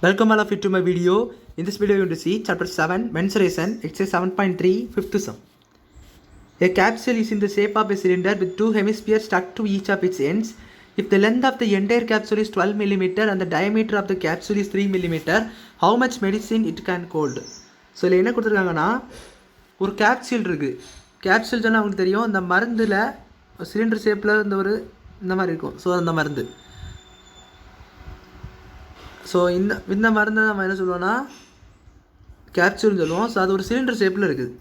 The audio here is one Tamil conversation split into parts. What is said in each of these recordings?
Welcome all of you to my video. In this video, you're going to see chapter 7, mensuration, exercise 7.3, fifth sum. A capsule is in the shape of a cylinder with two hemispheres stuck to each of its ends. If the length of the entire capsule is 12 mm and the diameter of the capsule is 3 mm, how much medicine it can hold? So இதில் என்ன கொடுத்துருக்காங்கன்னா, ஒரு கேப்சூல் இருக்குது. கேப்சூல் சொன்னால் உங்களுக்கு தெரியும், இந்த மருந்தில் சிலிண்டர் ஷேப்பில் இந்த மாதிரி இருக்கும். ஸோ அந்த மருந்து, ஸோ இந்த மருந்தை நம்ம என்ன சொல்லுவோம்னா கேப்சூல்னு சொல்லுவோம். ஸோ அது ஒரு சிலிண்டர் ஷேப்பில் இருக்குது.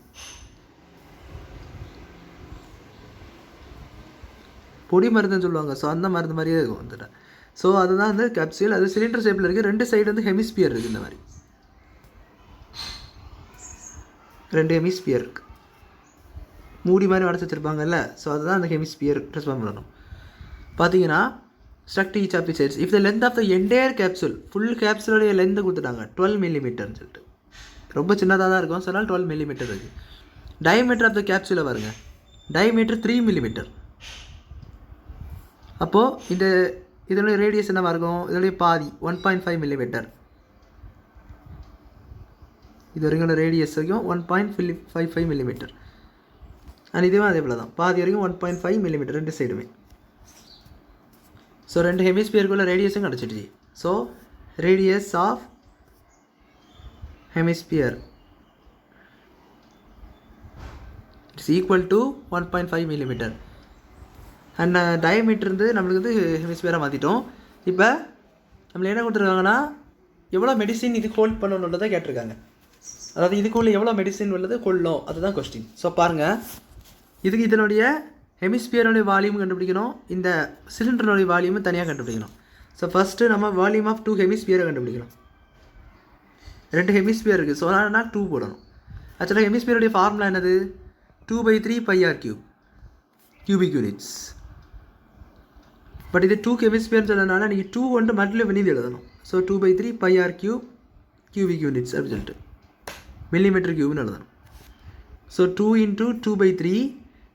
பொடி மருந்துன்னு சொல்லுவாங்க. ஸோ அந்த மருந்து மாதிரியே இருக்கும் வந்துட்டு. ஸோ அதுதான் வந்து கேப்சூல். அது சிலிண்டர் ஷேப்பில் இருக்குது. ரெண்டு சைடு வந்து ஹெமிஸ்பியர் இருக்குது. இந்த மாதிரி ரெண்டு ஹெமிஸ்பியர் இருக்குது. மூடி மாதிரி அடைச்சி வச்சுருப்பாங்கல்ல. ஸோ அதுதான் அந்த ஹெமிஸ்பியர் ட்ரான்ஸ்ஃபார்ம் பண்ணணும். பார்த்தீங்கன்னா struck each of the sides. If the length of the entire capsule, full கேப்சூலோடைய லென்த்து கொடுத்துட்டாங்க 12 mm சொல்லிட்டு. ரொம்ப சின்னதாக தான் இருக்கும். ஸோ அதனால் 12 mm இருக்குது. டயமீட்டர் ஆஃப் த கேப்சூலை பாருங்க, டயமீட்டர் 3 mm. அப்போது இதனுடைய ரேடியஸ் என்னவாக இருக்கும்? இதனுடைய பாதி 1.5 mm. இது வரைக்கும் ரேடியஸ் வரைக்கும் 1.55 mm. அண்ட் இதுவும் அதே போல் தான், பாதி வரைக்கும் 1.5 mm ரெண்டு சைடுமே. ஸோ ரெண்டு ஹெமிஸ்பியருக்குள்ள ரேடியஸும் கிடச்சிடுச்சு. So radius of hemisphere it's equal to 1.5 mm. And diameter இருந்து நம்மளுக்கு வந்து ஹெமிஸ்பியராக மாற்றிட்டோம். இப்போ நம்மளை என்ன கொடுத்துருக்காங்கன்னா, எவ்வளோ மெடிசின் இது ஹோல்ட் பண்ணணுன்றதை கேட்டிருக்காங்க. அதாவது இதுக்குள்ளே எவ்வளோ மெடிசின் உள்ளது கொள்ளும், அதுதான் கொஸ்டின். ஸோ பாருங்கள், இதனுடைய ஹெமிஸ்பியருடைய வால்யூம் கண்டுபிடிக்கணும், இந்த சிலிண்டருடைய வால்யூமும் தனியாக கண்டுபிடிக்கணும். ஸோ ஃபஸ்ட்டு நம்ம வால்யூம் ஆஃப் 2 ஹெமிஸ்பியரை கண்டுபிடிக்கணும். ரெண்டு ஹெமிஸ்பியர் இருக்குது. ஸோ நான் 2 போடணும். ஆக்சுவலாக ஹெமிஸ்பியருடைய ஃபார்முலா என்னது? 2/3 πr³ கியூபிக் யூனிட்ஸ். பட் இது 2 ஹெமிஸ்பியர்னு சொன்னதுனால நீங்கள் 2 கொண்டு மல்டிப்ளை பண்ணி எழுதணும். ஸோ 2/3 πr³ கியூபிக் யூனிட்ஸ் அப்படின்னு சொல்லிட்டு மில்லிமீட்டர் கியூப்னு எழுதணும். ஸோ 2 × 2/3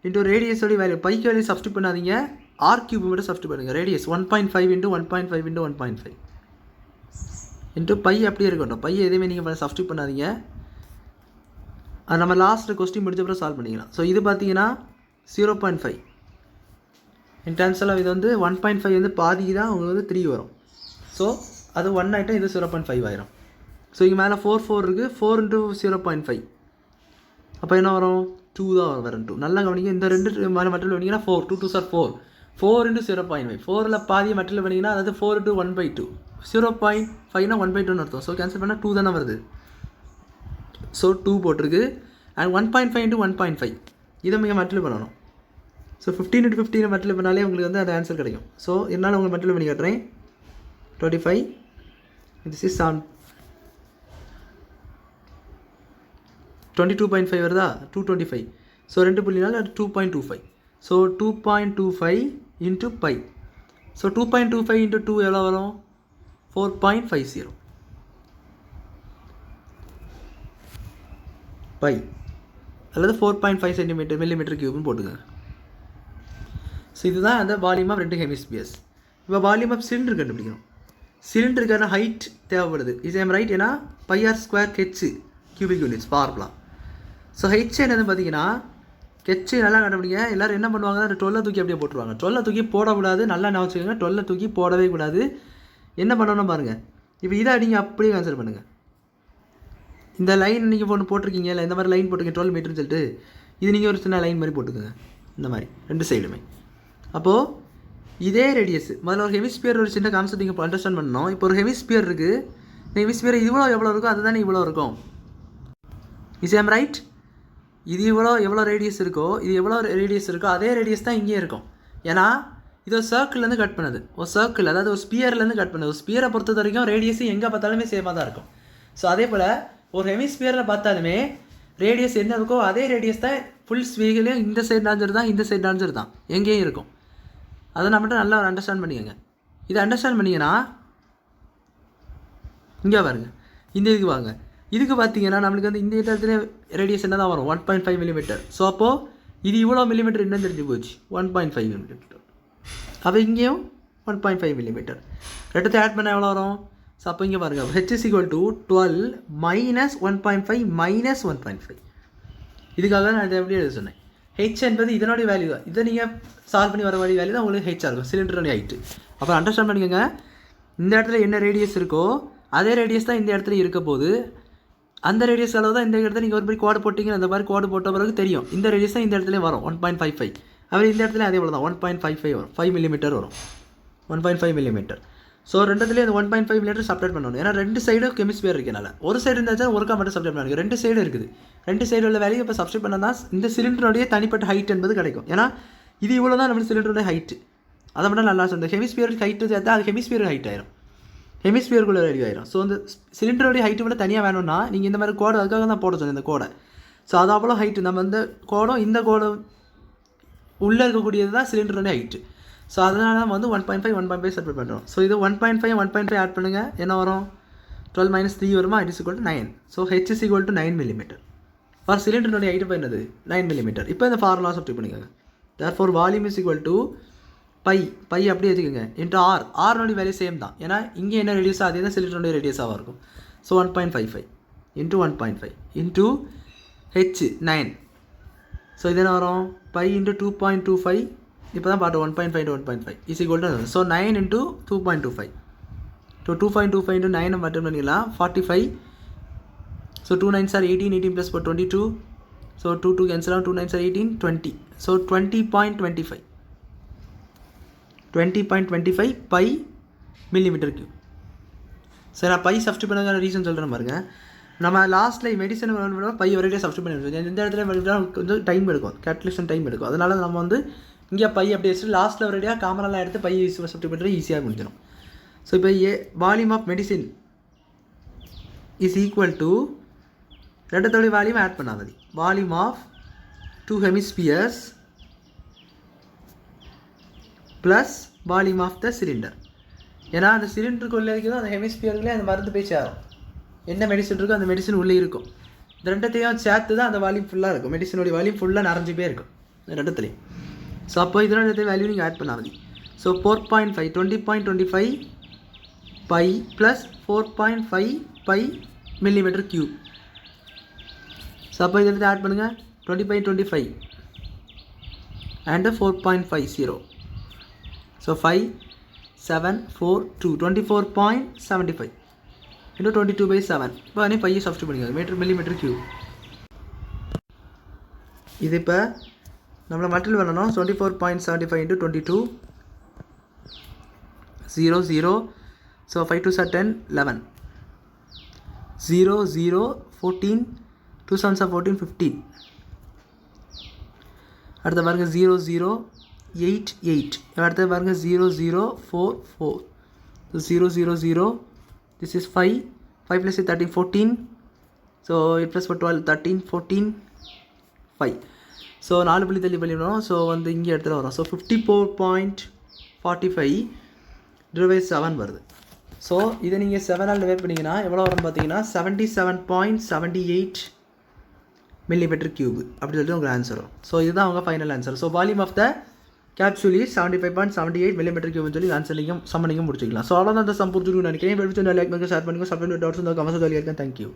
இன்ட்டு ரேடியஸோடைய வேல்யூ, பைக்கு வேல்யூ சப்ஸ்டியூட் பண்ணாதீங்க, r³ மட்டும் சப்ஸ்டியூட் பண்ணுங்கள். ரேடியஸ் 1.5 × 1.5 × 1.5 இன்ட்டு பை அப்படியே இருக்கட்டும். பை எதுவுமே நீங்கள் சப்ஸ்டியூட் பண்ணாதீங்க. அது நம்ம லாஸ்ட்டு கொஸ்டின் முடிச்சப்பறம் சால்வ் பண்ணிக்கலாம். ஸோ இது பார்த்தீங்கன்னா 0.5 இன் டேர்ம்ஸில் இது வந்து 1.5 வந்து பாதிக்கு தான் உங்களுக்கு வந்து 3 வரும். ஸோ அது 1 ஆகிட்டா இது 0.5 ஆயிரும். ஸோ இங்கே மேலே 4 இருக்குது. 4 × 0.5 அப்போ என்ன வரும்? 2 தான் வரும். 2 நல்லா கவனிங்க. இந்த ரெண்டு மேலே மட்டில் பண்ணிங்கன்னா 4, 2 2 4, 4 × 0.5, 4ல் பாதியை மட்டில் பண்ணிங்கன்னா அதாவது 4 × 1/2, 0.5னா 1/2ன்னு அர்த்தம். ஸோ கேன்சல் பண்ணால் 2 தானே வருது. ஸோ 2 போட்டிருக்கு. அண்ட் 1.5 × 1.5 இதை நீங்கள் மட்டில் பண்ணணும். ஸோ 15 × 15 மட்டில் பண்ணாலே உங்களுக்கு வந்து அந்த ஆன்சர் கிடைக்கும். ஸோ என்னால் உங்களுக்கு மட்டில் பண்ணி காட்டுறேன். 25 this is 22.5 வருதா? 225. ஸோ 2.4 2.25. ஸோ 2.25 × π. ஸோ 2.25 × 2 எவ்வளோ வரும்? 4.50 π அல்லது 4.5 cm மில்லிமீட்டர் கியூப்னு போட்டுக்கோங்க. ஸோ இதுதான் அந்த வால்யூம் ஆஃப் 2 ஹெமிஸ்பியர்ஸ். இப்போ வால்யூம் ஆஃப் சிலிண்டர் கண்டுபிடிக்கணும். சிலிண்டருக்கான ஹைட் தேவைப்படுது. இது எம் ரைட் ஏன்னா πr² cubic units formula. So H என்னது பார்த்தீங்கன்னா, ஹெச் நல்லா கண்டுபிடிங்க. எல்லோரும் என்ன பண்ணுவாங்க, 12 தூக்கி அப்படியே போட்டுருவாங்க. 12 தூக்கி போடக்கூடாது. நல்லா நான் வச்சுக்கோங்க, 12 தூக்கி போடவே கூடாது. என்ன பண்ணணும் பாருங்கள். இப்போ இதை நீங்கள் அப்படியே ஆன்சர் பண்ணுங்கள். இந்த லைன் நீங்கள் ஒன்று போட்டிருக்கீங்க இல்லை, இந்த மாதிரி லைன் போட்டுருக்கீங்க 12 மீட்டர்னு சொல்லிட்டு, இது நீங்கள் ஒரு சின்ன லைன் மாதிரி போட்டுக்கோங்க. இந்த மாதிரி ரெண்டு சைடுமே. அப்போது இதே ரேடியஸ், முதல்ல ஒரு ஹெமிஸ்பியர் ஒரு சின்ன கான்செப்ட் நீங்கள் அண்டர்ஸ்டாண்ட் பண்ணணும். இப்போ ஒரு ஹெமிஸ்பியர் இருக்குது. இந்த ஹெமிஸ்பியர் இவ்வளோ எவ்வளோ இருக்கும், அதுதானே இவ்வளோ இருக்கும். Is am right? இது எவ்வளோ ரேடியஸ் இருக்கோ, இது எவ்வளோ ரேடியஸ் இருக்கோ அதே ரேடியஸ் தான் இங்கேயும் இருக்கும். ஏன்னா இது ஒரு சர்க்கிள்லேருந்து கட் பண்ணுது. ஒரு சர்க்கிள், அதாவது ஒரு ஸ்பியர்லேருந்து கட் பண்ணுது. ஒரு ஸ்பியரை பொறுத்த வரைக்கும் ரேடியஸ் எங்கே பார்த்தாலுமே சேமாக தான் இருக்கும். ஸோ அதே போல் ஒரு ஹெமிஸ்பியரில் பார்த்தாலுமே ரேடியஸ் என்ன இருக்கோ அதே ரேடியஸ் தான் ஃபுல் ஸ்பீர்லையும் இந்த சைடு டான்ஜர் தான், இந்த சைடு டான்ஜர் தான், எங்கேயும் இருக்கும். அதை நான் மட்டும் நல்லா அண்டர்ஸ்டாண்ட் பண்ணிக்கோங்க. இதை அண்டர்ஸ்டாண்ட் பண்ணிங்கன்னா இங்கே பாருங்க, இந்த இதுக்கு வாங்க. இதுக்கு பார்த்தீங்கன்னா நம்மளுக்கு வந்து இந்த இடத்துல ரேடியஸ் என்ன தான் வரும்? 1.5 mm. ஸோ அப்போது இது இவ்வளோ மில்லிமீட்டர் இன்னும் தெரிஞ்சு போச்சு, 1.5 mm. அப்போ இங்கேயும் 1.5 mm. ரெட்டத்தை ஆட் பண்ணால் எவ்வளோ வரும்? ஸோ அப்போ இங்கே பாருங்கள் H is equal to 12 minus 1.5 minus 1.5. இதுக்காக தான் நான் இதை எப்படி எழுத சொன்னேன். ஹெச் என்பது இதனுடைய வேல்யூ தான். இதை நீங்கள் சால்வ் பண்ணி வர வேண்டிய வேல்யூ தான் உங்களுக்கு ஹெச்சாக இருக்கும், சிலிண்டருடைய ஹைட்டு. அப்புறம் அண்டர்ஸ்டாண்ட் பண்ணிக்கோங்க, இந்த இடத்துல என்ன ரேடியஸ் இருக்கோ அதே ரேடியஸ் தான் இந்த இடத்துல இருக்க போது. அந்த ரேடியஸ் அளவு தான் இந்த இடத்துல நீங்கள் ஒரு மாதிரி கோடு போட்டிங்க, அந்த மாதிரி கோடு போட்ட பிறகு தெரியும் இந்த ரேடியஸ் தான் இந்த இடத்துல வரும் 1.55. அவர் இந்த இடத்துல அதே போல் தான் 1.55 வரும், 5 மில்லிமீட்டர் வரும், 1.5 மில்லிமீட்டர். ஸோ ரெண்டுத்துலேயும் அந்த 1.5 மில்லிமீட்டர் சப்ரேட் பண்ணணும். ஏன்னா ரெண்டு சைடும் கெமிஸ்பியர் இருக்கனால ஒரு சைடு இருந்தாச்சும் ஒருக்கா மட்டும் சப்ரேட் பண்ணுங்க. ரெண்டு சைடு இருக்குது, ரெண்டு சைடு உள்ள வேல்யூ இப்போ சப்ஸ்டிட் பண்ணால் தான் இந்த சிலிண்டருடைய தனிப்பட்ட ஹைட் என்பது கிடைக்கும். ஏன்னா இது இவ்வளோ தான் நம்ம சிலிண்டருடைய ஹைட்டு, அதை மட்டும் நல்லா சொல்லுங்கள். ஹெமிஸ்பியருக்கு ஹைட்டு சேர்த்தா அது ஹெமிஸ்பியர் ஹைட் ஆயிரும், ஹெமிஸ்பியருக்குள்ள வேல்யூ ஆயிரும். ஸோ அந்த சிலிண்டருடைய ஹைட்டு விட தனியாக வேணும்னா நீங்கள் இந்த மாதிரி கோடை அதுக்காக தான் போட சொன்னேன் இந்த கோடை. ஸோ அது அவ்வளோ ஹைட்டு நம்ம இந்த கோடும் இந்த கோடும் உள்ளே இருக்கக்கூடியது தான் சிலிண்டருடைய ஹைட்டு. ஸோ அதனால நம்ம வந்து 1.5 1.5 செப்பரேட் பண்ணுறோம். ஸோ இது 1.5 1.5 ஆட் பண்ணுங்கள், என்ன வரும் 12 minus 3 வருமா, it is equal to 9. So H is equal to 9 millimetre. For சிலிண்டருடைய ஹைட் என்னது 9 மில்லிமீட்டர். இப்போ இந்த ஃபார்முலா சப்ஸ்டிட் பண்ணிக்கோங்க. Therefore volume is equal to pi அப்படியே வச்சுக்கோங்க இன்ட்டு ஆர். ஆர்னுடைய வேல்யூ சேம் தான், ஏன்னா இங்கே என்ன ரேடியஸாக அதே தான் சிலிண்டருடைய ரேடியஸாக இருக்கும். So 1.55 into 1.5 into H 9. So இது என்ன வரும் பை இன்ட்டு 2.25. இப்போ தான் பார்த்து 1.5 to 1.5 is equal to. So 9 into 2.25. So 2.25 into 9 மட்டும் பண்ணிக்கலாம் 45. So 2 9s are 18, 18 plus 4 22. So 2 cancel out, 2 9s are 18, 20. So 20.25 by millimetre cube. சரி, நான் பை சப்ஸ்டிட் பண்ண ரீசன் சொல்கிறேன் பாருங்க. நம்ம லாஸ்ட்டில் மெடிசன் பை ஒரே சப்ஸ்டிட் பண்ணி இந்த இடத்துல கொஞ்சம் டைம் எடுக்கும், கேல்குலேஷன் டைம் எடுக்கும். அதனால் நம்ம வந்து இங்கே பை அப்படி வச்சுட்டு லாஸ்ட்டில் ஒரேடியாக காமனெல்லாம் எடுத்து பை சப்ஸ்டிட் பண்ணுறது ஈஸியாக முடிஞ்சிடும். ஸோ இப்போ volume of medicine is equal to ரெண்டத்தோடைய வால்யூம் ஆட் பண்ணாதது, volume of 2 hemispheres plus volume of the cylinder. ஏன்னா அந்த சிலிண்டருக்குள்ளே இருக்கிறதோ அந்த ஹெமிஸ்பியருக்குள்ளே அந்த மருந்து போய் சேரும். என்ன மெடிசன் இருக்கோ அந்த மெடிசன் உள்ளே இருக்கும். இந்த ரெண்டத்தையும் சேர்த்து தான் அந்த வால்யூம் ஃபுல்லாக இருக்கும், மெடிசனுடைய வால்யூம் ஃபுல்லாக நிறைஞ்சு போய் இருக்கும் இந்த ரெண்டத்துலேயும். ஸோ அப்போ இதோட வேல்யூ நீங்கள் ஆட் பண்ணாது. So 4.5 20.25 by plus 4.5 by millimetre cube. So அப்போ இதில் ஆட் பண்ணுங்கள் 20.25 அண்டு 4.50. So 5 7 4 2 24.75 into 22/7. இப்போ அனே பையை சப்ஸ்டிட் பண்ணிக்கோங்க மில்லிமீட்டர் கியூப். இது இப்போ நம்மளை மல்டிபிள் பண்ணணும். 24.75 into 22 0 0. So 5 2s are 10 11 0 0 14 2 7s are 14 15. அடுத்த பாருங்க 0 0 8 8. அடுத்த பாருங்க 0 0 4 4. So 0 0 0. This is 5 plus 13 14. So 8 plus 4 12 13 14 5. So 4 புள்ளி தள்ளி பண்ணிடணும். ஸோ வந்து இங்கே இடத்துல வரும். ஸோ 54.45 டிவைட் 7 வருது. ஸோ இதை நீங்கள் 7ஆல் டிவைட் பண்ணிங்கன்னா எவ்வளோ வரும்னு பார்த்தீங்கன்னா 77.78 மில்லிமீட்டர் கியூப் அப்படி சொல்லிட்டு உங்களுக்கு ஆன்சர் வரும். ஸோ இதுதான் அவங்க final answer. So volume of the capsule is 75.78 millimetre கியூப்னு சொல்லி ஆன்சரிங்கும் சம்மனிங்கும் முடிச்சிக்கலாம். ஸோ அவ்வளோதான் அந்த சம் புரிஞ்சுக்கணும்னு நினைக்கிறேன். லைக் பண்ணுங்க, ஷேர் பண்ணுங்க, சப்ஸ்கிரைப் டவுட்ஸ் இந்த கமெண்ட்ஸ் இருக்கேன். தேங்க்யூ.